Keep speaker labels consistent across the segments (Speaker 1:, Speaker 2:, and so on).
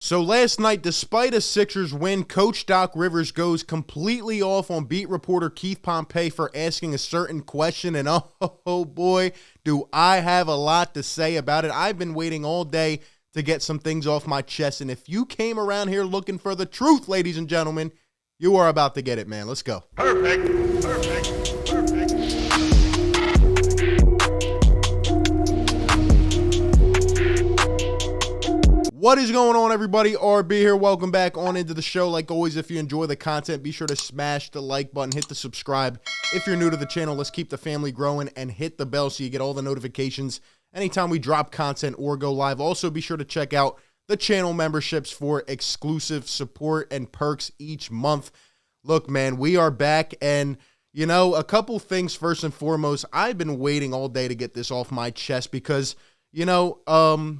Speaker 1: So last night, despite a Sixers win, Coach Doc Rivers goes completely off on beat reporter Keith Pompey for asking a certain question, and oh boy, do I have a lot to say about it. I've been waiting all day to get some things off my chest, and if you came around here looking for the truth, ladies and gentlemen, you are about to get it, man. Let's go. Perfect. What is going on, everybody? RB here. Welcome back on into the show. Like always, if you enjoy the content, be sure to smash the like button, hit the subscribe. If you're new to the channel, let's keep the family growing, and hit the bell so you get all the notifications anytime we drop content or go live. Also, be sure to check out the channel memberships for exclusive support and perks each month. Look, man, we are back, and you know, a couple things first and foremost. I've been waiting all day to get this off my chest because, you know,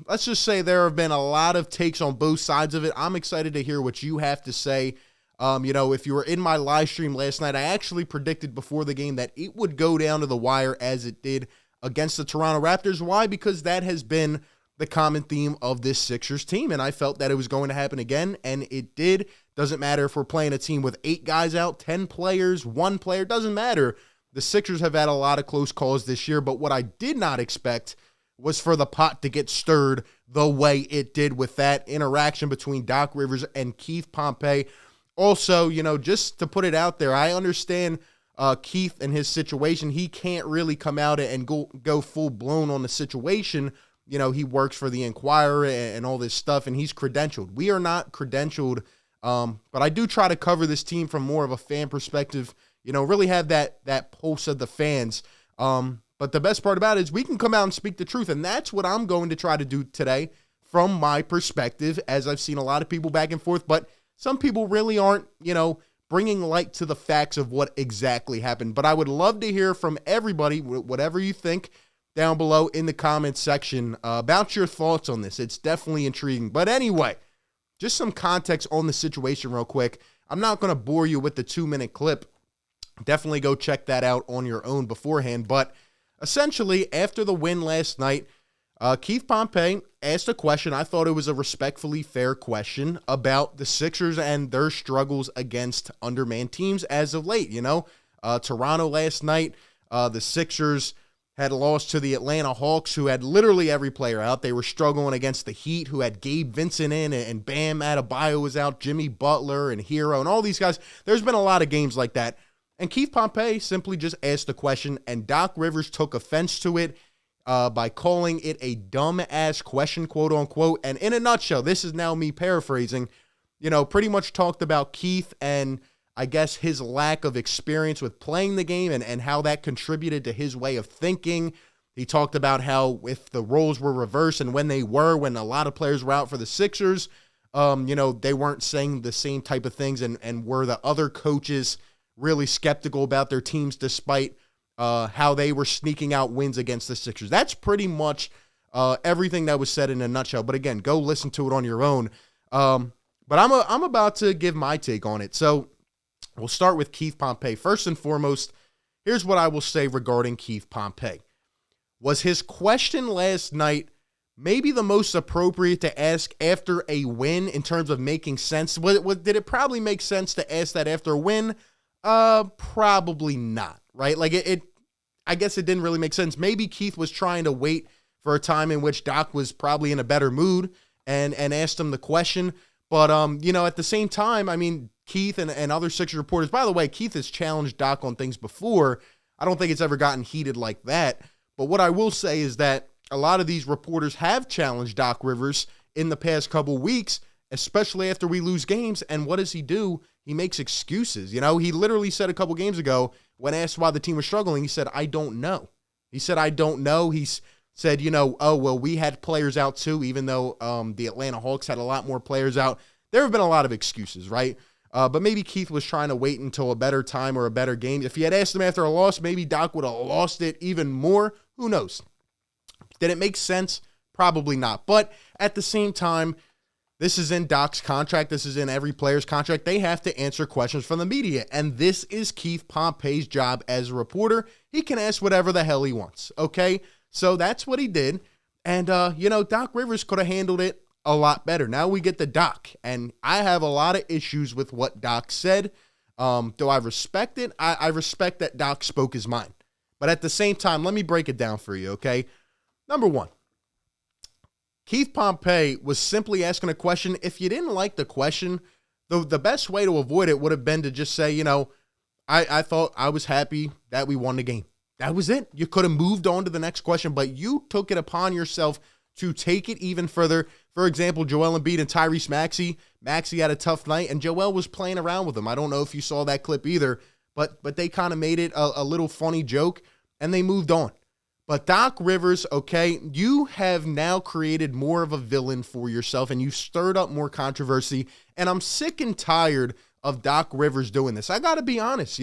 Speaker 1: let's just say there have been a lot of takes on both sides of it. I'm excited to hear what you have to say. You know, if you were in my live stream last night, I actually predicted before the game that it would go down to the wire as it did against the Toronto Raptors. Why? Because that has been the common theme of this Sixers team, and I felt that it was going to happen again, and it did. Doesn't matter if we're playing a team with 8 guys out, 10 players, 1 player, doesn't matter. The Sixers have had a lot of close calls this year, but what I did not expect was for the pot to get stirred the way it did with that interaction between Doc Rivers and Keith Pompey. Also, you know, just to put it out there, I understand Keith and his situation. He can't really come out and go full-blown on the situation. You know, he works for the Inquirer and all this stuff, and he's credentialed. We are not credentialed, but I do try to cover this team from more of a fan perspective, you know, really have that pulse of the fans. But the best part about it is we can come out and speak the truth, and that's what I'm going to try to do today from my perspective, as I've seen a lot of people back and forth, but some people really aren't, you know, bringing light to the facts of what exactly happened. But I would love to hear from everybody, whatever you think, down below in the comments section about your thoughts on this. It's definitely intriguing. But anyway, just some context on the situation real quick. I'm not going to bore you with the 2-minute clip. Definitely go check that out on your own beforehand, but essentially, after the win last night, Keith Pompey asked a question. I thought it was a respectfully fair question about the Sixers and their struggles against undermanned teams as of late. You know, Toronto last night, the Sixers had lost to the Atlanta Hawks, who had literally every player out. They were struggling against the Heat, who had Gabe Vincent in, and Bam Adebayo was out, Jimmy Butler and Hero, and all these guys. There's been a lot of games like that. And Keith Pompey simply just asked the question, and Doc Rivers took offense to it by calling it a dumb-ass question, quote-unquote. And in a nutshell, this is now me paraphrasing, you know, pretty much talked about Keith and, I guess, his lack of experience with playing the game and how that contributed to his way of thinking. He talked about how if the roles were reversed and when a lot of players were out for the Sixers, you know, they weren't saying the same type of things and were the other coaches really skeptical about their teams despite how they were sneaking out wins against the Sixers. That's pretty much everything that was said in a nutshell. But again, go listen to it on your own. But I'm about to give my take on it. So we'll start with Keith Pompey. First and foremost, here's what I will say regarding Keith Pompey. Was his question last night maybe the most appropriate to ask after a win in terms of making sense? Did it probably make sense to ask that after a win? Probably not, right? Like I guess it didn't really make sense. Maybe Keith was trying to wait for a time in which Doc was probably in a better mood and asked him the question. But, you know, at the same time, I mean, Keith and other Sixers reporters, by the way, Keith has challenged Doc on things before. I don't think it's ever gotten heated like that. But what I will say is that a lot of these reporters have challenged Doc Rivers in the past couple weeks, especially after we lose games. And what does he do? He makes excuses. You know, he literally said a couple games ago when asked why the team was struggling, he said, I don't know. He said, I don't know. He said, you know, oh, well, we had players out too, even though the Atlanta Hawks had a lot more players out. There have been a lot of excuses, right? But maybe Keith was trying to wait until a better time or a better game. If he had asked him after a loss, maybe Doc would have lost it even more. Who knows? Did it make sense? Probably not. But at the same time, this is in Doc's contract. This is in every player's contract. They have to answer questions from the media. And this is Keith Pompey's job as a reporter. He can ask whatever the hell he wants, okay? So that's what he did. And, you know, Doc Rivers could have handled it a lot better. Now we get the Doc, and I have a lot of issues with what Doc said. Do I respect it? I respect that Doc spoke his mind. But at the same time, let me break it down for you, okay? Number one, Keith Pompey was simply asking a question. If you didn't like the question, the best way to avoid it would have been to just say, I thought I was happy that we won the game. That was it. You could have moved on to the next question, but you took it upon yourself to take it even further. For example, Joel Embiid and Tyrese Maxey. Maxey had a tough night, and Joel was playing around with him. I don't know if you saw that clip either, but they kind of made it a little funny joke, and they moved on. But Doc Rivers, okay, you have now created more of a villain for yourself, and you've stirred up more controversy, and I'm sick and tired of Doc Rivers doing this. I got to be honest,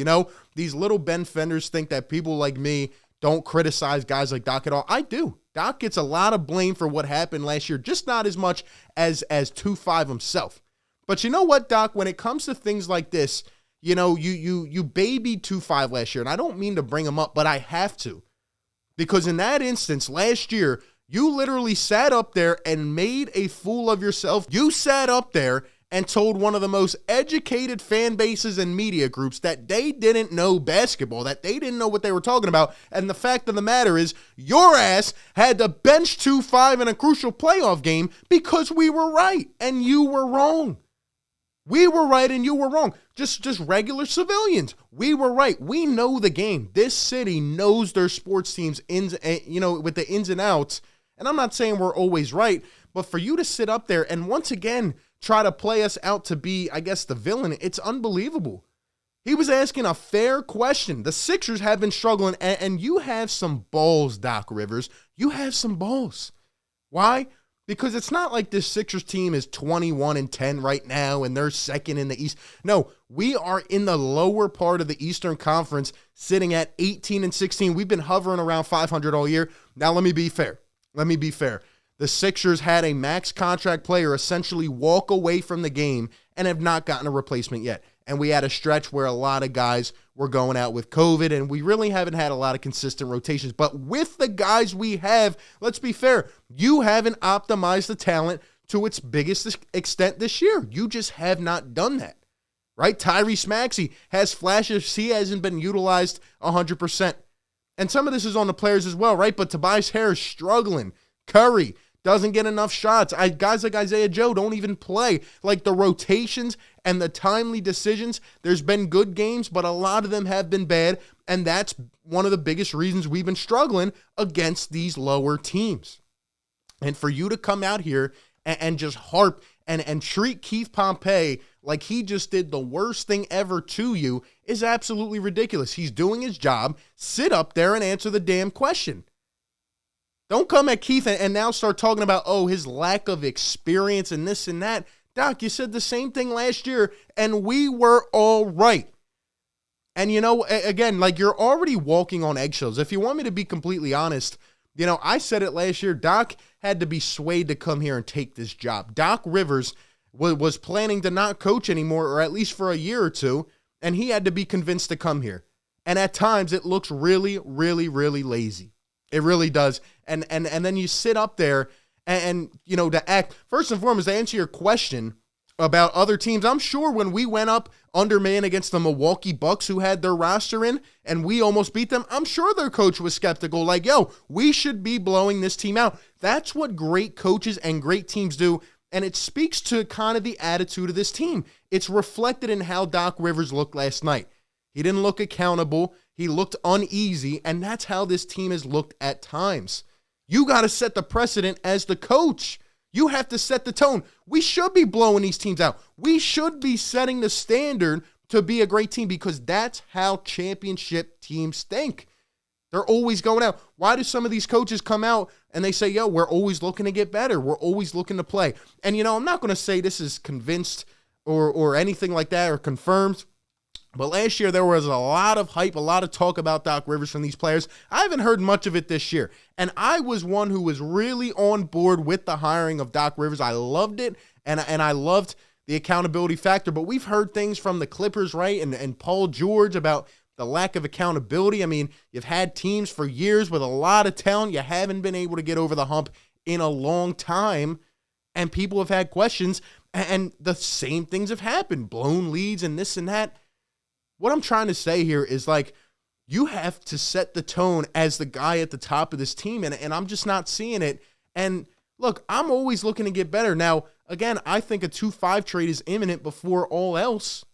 Speaker 1: these little Ben Fenders think that people like me don't criticize guys like Doc at all. I do. Doc gets a lot of blame for what happened last year, just not as much as 2-5 himself. But you know what, Doc, when it comes to things like this, you babied 2-5 last year, and I don't mean to bring him up, but I have to. Because in that instance, last year, you literally sat up there and made a fool of yourself. You sat up there and told one of the most educated fan bases and media groups that they didn't know basketball, that they didn't know what they were talking about. And the fact of the matter is, your ass had to bench 2-5 in a crucial playoff game because we were right and you were wrong. We were right and you were wrong. Just regular civilians. We were right. We know the game. This city knows their sports teams with the ins and outs. And I'm not saying we're always right, but for you to sit up there and once again try to play us out to be, I guess, the villain, it's unbelievable. He was asking a fair question. The Sixers have been struggling, and you have some balls, Doc Rivers. You have some balls. Why? Because it's not like this Sixers team is 21-10 right now and they're second in the East. No, we are in the lower part of the Eastern Conference, sitting at 18-16. We've been hovering around 500 all year. Now, let me be fair. The Sixers had a max contract player essentially walk away from the game and have not gotten a replacement yet. And we had a stretch where a lot of guys were going out with COVID, and we really haven't had a lot of consistent rotations. But with the guys we have, let's be fair, you haven't optimized the talent to its biggest extent this year. You just have not done that, right? Tyrese Maxey has flashes. He hasn't been utilized 100%. And some of this is on the players as well, right? But Tobias Harris struggling. Curry doesn't get enough shots. Guys like Isaiah Joe don't even play. Like the rotations and the timely decisions, there's been good games, but a lot of them have been bad, and that's one of the biggest reasons we've been struggling against these lower teams. And for you to come out here and just harp and treat Keith Pompey like he just did the worst thing ever to you is absolutely ridiculous. He's doing his job. Sit up there and answer the damn question. Don't come at Keith and now start talking about, his lack of experience and this and that. Doc, you said the same thing last year, and we were all right. And, again, like you're already walking on eggshells. If you want me to be completely honest, I said it last year. Doc had to be swayed to come here and take this job. Doc Rivers was planning to not coach anymore, or at least for a year or two, and he had to be convinced to come here. And at times, it looks really, really, really lazy. It really does. And then you sit up there and to act, first and foremost, to answer your question about other teams, I'm sure when we went up undermanned against the Milwaukee Bucks, who had their roster in, and we almost beat them, I'm sure their coach was skeptical, like, we should be blowing this team out. That's what great coaches and great teams do, and it speaks to kind of the attitude of this team. It's reflected in how Doc Rivers looked last night. He didn't look accountable. He looked uneasy, and that's how this team has looked at times. You got to set the precedent as the coach. You have to set the tone. We should be blowing these teams out. We should be setting the standard to be a great team because that's how championship teams think. They're always going out. Why do some of these coaches come out and they say, we're always looking to get better. We're always looking to play. And, I'm not going to say this is convinced or anything like that or confirmed. But last year, there was a lot of hype, a lot of talk about Doc Rivers from these players. I haven't heard much of it this year. And I was one who was really on board with the hiring of Doc Rivers. I loved it, and I loved the accountability factor. But we've heard things from the Clippers, right, and Paul George about the lack of accountability. I mean, you've had teams for years with a lot of talent. You haven't been able to get over the hump in a long time. and people have had questions, and the same things have happened, blown leads and this and that. What I'm trying to say here is, like, you have to set the tone as the guy at the top of this team, and I'm just not seeing it. And look, I'm always looking to get better. Now, again, I think a 2-5 trade is imminent before all else.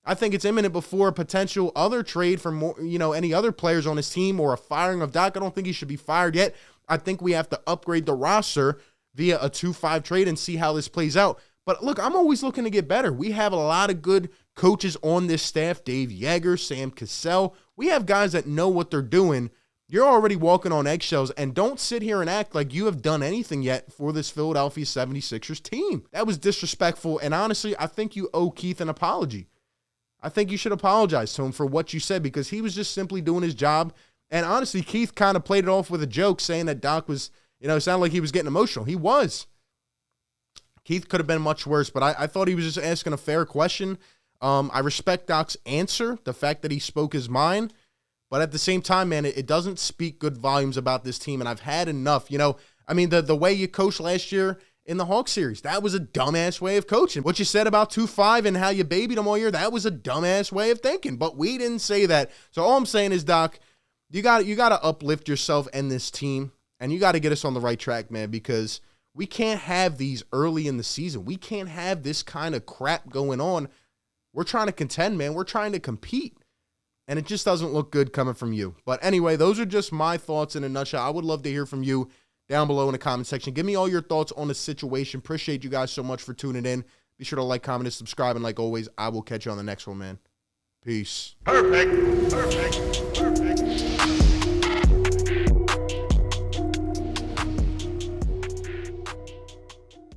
Speaker 1: I think it's imminent before a potential other trade for more, any other players on his team, or a firing of Doc. I don't think he should be fired yet. I think we have to upgrade the roster via a 2-5 trade and see how this plays out. But look, I'm always looking to get better. We have a lot of good coaches on this staff. Dave Yeager, Sam Cassell. We have guys that know what they're doing. You're already walking on eggshells, and don't sit here and act like you have done anything yet for this Philadelphia 76ers team. That was disrespectful, and honestly, I think you owe Keith an apology. I think you should apologize to him for what you said, because he was just simply doing his job. And honestly, Keith kind of played it off with a joke, saying that Doc was, it sounded like he was getting emotional. He was. Keith could have been much worse, but I thought he was just asking a fair question. I respect Doc's answer, the fact that he spoke his mind, but at the same time, man, it doesn't speak good volumes about this team, and I've had enough. The way you coached last year in the Hawks series, that was a dumbass way of coaching. What you said about 2-5 and how you babied them all year, that was a dumbass way of thinking, but we didn't say that. So all I'm saying is, Doc, you got to uplift yourself and this team, and you got to get us on the right track, man, because we can't have these early in the season. We can't have this kind of crap going on. We're trying to contend, man. We're trying to compete. And it just doesn't look good coming from you. But anyway, those are just my thoughts in a nutshell. I would love to hear from you down below in the comment section. Give me all your thoughts on the situation. Appreciate you guys so much for tuning in. Be sure to like, comment, and subscribe. And like always, I will catch you on the next one, man. Peace.
Speaker 2: Perfect.